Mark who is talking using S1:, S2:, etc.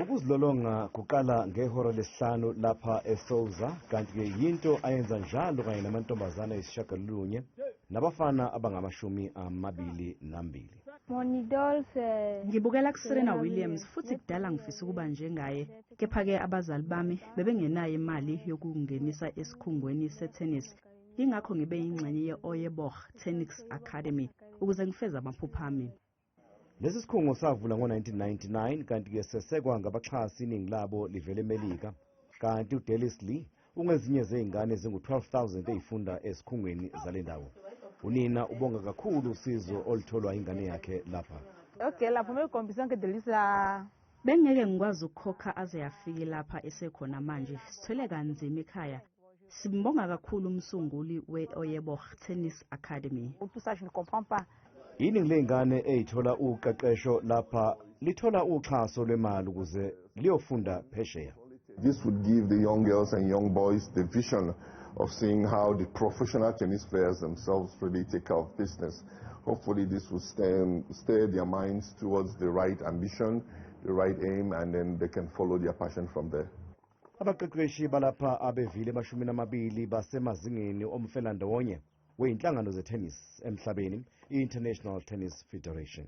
S1: Ukuzilolonga kuqala ngehora lesihlanu lapha eSouza, kanti yinto ayenza njalo kanye namantombazana ayisishagalolunye nabafana abangama-22.
S2: Ngibukela kuSerena Williams futhi kudala ngifisa ukuba njengaye, kepha-ke abazali bami bebengenayo imali yokungenisa esikhungweni setennis. Ingakho ngibe yingxenye ye-Oqeqeshwa Tennis Academy ukuze ngifeze amaphupho ami.
S1: Lesi sikhungo savula ngo-1999 kanti-ke sesekwa ngabaxhasi iningi labo livela eMelika, kanti uDelislee ungezinye zey'ngane ezingu-12,000 ey'funda esikhungweni zale ndawo. Unina ubonga kakhulu usizo olutholwa ingane yakhe lapha.
S2: Bengeke ngikwazi ukukhokha aze yafike lapha esekhona manje. Sithwele kanzima ekhaya. Simbonga kakhulu umsunguli we-Oqeqeshwa Tennis Academy.
S1: Iningi ley'ngane ey'thola uqeqesho lapha lithola uxhaso lwemali ukuze liyofunda phesheya.
S3: This would give the young girls and young boys the vision of seeing how the professional tennis players themselves really take care of business. Hopefully this will steer their minds towards the right ambition, the right aim, and then they can follow their passion from there.
S1: Abaqeqeshi balapha abevile 20 basemazingeni omfelandawonye wey'nhlangano ze-tennis emhlabeni, i-International Tennis Federation.